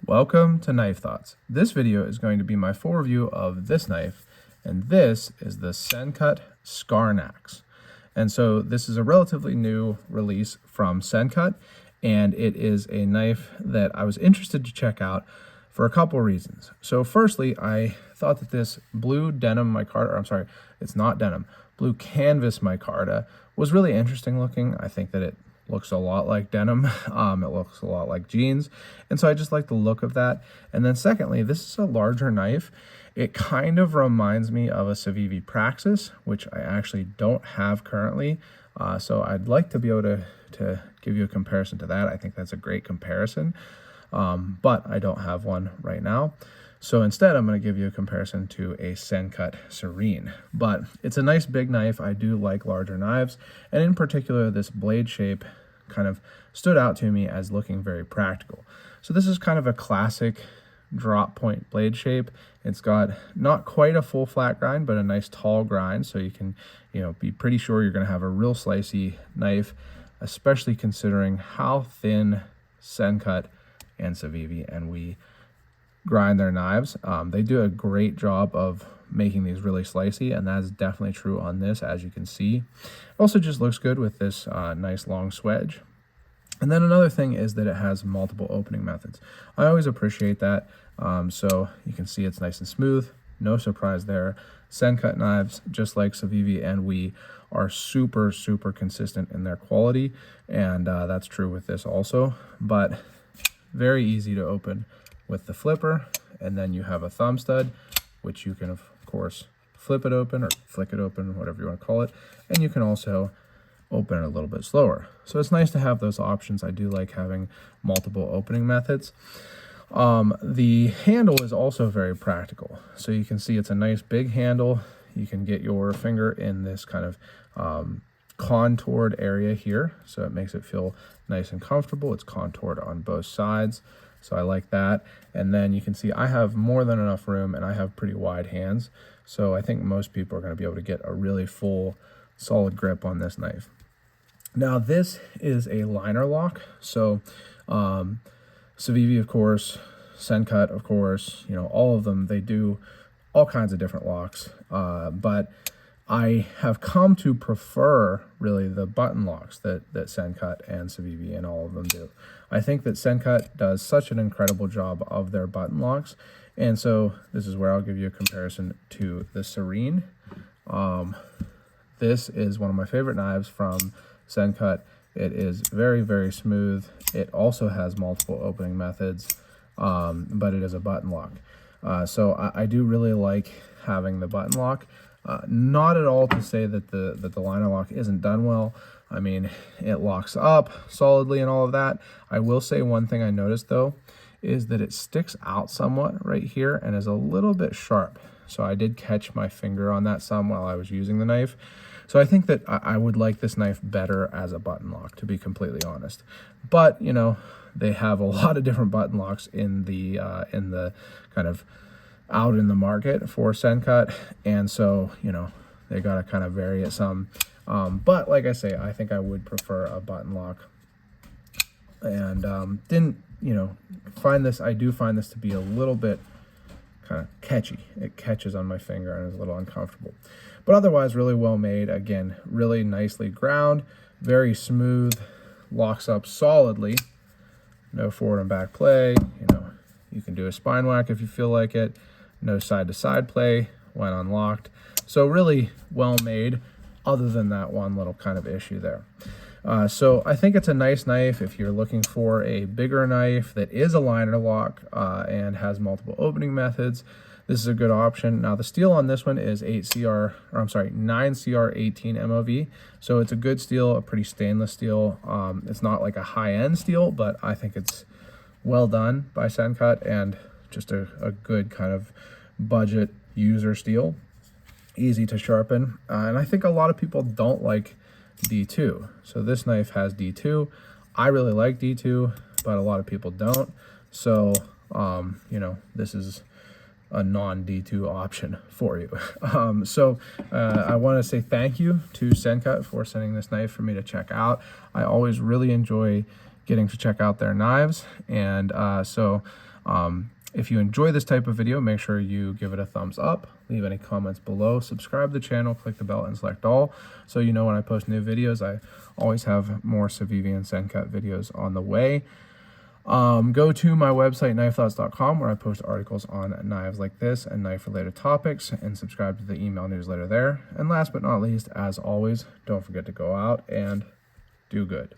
Welcome to Knife Thoughts. This video is going to be my full review of this knife, and this is the Sencut Skarnax. And so this is a relatively new release from Sencut, and it is a knife that I was interested to check out for a couple reasons. So firstly, I thought that this blue denim micarta, or I'm sorry, it's not denim, blue canvas micarta was really interesting looking. I think that it looks a lot like denim. It looks a lot like jeans. And so I just like the look of that. And then secondly, this is a larger knife. It kind of reminds me of a Civivi Praxis, which I actually don't have currently. So I'd like to be able to give you a comparison to that. I think that's a great comparison, but I don't have one right now. So instead, I'm going to give you a comparison to a Sencut Serene. But it's a nice big knife. I do like larger knives. And in particular, this blade shape kind of stood out to me as looking very practical. So this is kind of a classic drop point blade shape. It's got not quite a full flat grind, but a nice tall grind. So you can, be pretty sure you're going to have a real slicey knife, especially considering how thin Sencut and Civivi and we grind their knives. They do a great job of making these really slicey, and that's definitely true on this, as you can see. It also just looks good with this nice long swedge. And then another thing is that it has multiple opening methods. I always appreciate that. So you can see it's nice and smooth. No surprise there. Sencut knives, just like Civivi and we, are super consistent in their quality, and that's true with this also. But very easy to open with the flipper, and then you have a thumb stud, which you can of course flip it open or flick it open, whatever you want to call it, and you can also open it a little bit slower. So it's nice to have those options. I do like having multiple opening methods. The handle is also very practical. So you can see it's a nice big handle. You can get your finger in this kind of contoured area here, so it makes it feel nice and comfortable. It's contoured on both sides, so I like that. And then you can see I have more than enough room, and I have pretty wide hands, so I think most people are going to be able to get a really full, solid grip on this knife. Now this is a liner lock, so Civivi, of course, Sencut, of course, all of them, they do all kinds of different locks, but I have come to prefer really the button locks that Sencut and Civivi and all of them do. I think that Sencut does such an incredible job of their button locks, and so this is where I'll give you a comparison to the Serene. This is one of my favorite knives from Sencut. It is very smooth. It also has multiple opening methods, but it is a button lock. So I do really like having the button lock. Not at all to say that the liner lock isn't done well. I mean, it locks up solidly and all of that. I will say one thing I noticed though is that it sticks out somewhat right here and is a little bit sharp. So I did catch my finger on that some while I was using the knife. So I think that I would like this knife better as a button lock, to be completely honest. But they have a lot of different button locks in the kind of out in the market for Sencut, and so they got to kind of vary it some. But like I say, I think I would prefer a button lock, and didn't find this. I do find this to be a little bit kind of catchy. It catches on my finger and is a little uncomfortable, but otherwise really well made. Again, really nicely ground, very smooth, locks up solidly, no forward and back play. You can do a spine whack if you feel like it. No side to side play when unlocked. So really well made, other than that one little kind of issue there. So I think it's a nice knife if you're looking for a bigger knife that is a liner lock and has multiple opening methods. This is a good option. Now the steel on this one is 9CR18 MOV. So it's a good steel, a pretty stainless steel. It's not like a high-end steel, but I think it's well done by Sencut and just a good kind of budget user steel. Easy to sharpen. And I think a lot of people don't like D2. So this knife has D2. I really like D2, but a lot of people don't. So, this is a non-D2 option for you. I want to say thank you to Sencut for sending this knife for me to check out. I always really enjoy getting to check out their knives, and If you enjoy this type of video, make sure you give it a thumbs up, leave any comments below, subscribe to the channel, click the bell and select all, so you know when I post new videos. I always have more Civivi and Sencut videos on the way. Go to my website, knifethoughts.com, where I post articles on knives like this and knife-related topics, and subscribe to the email newsletter there. And last but not least, as always, don't forget to go out and do good.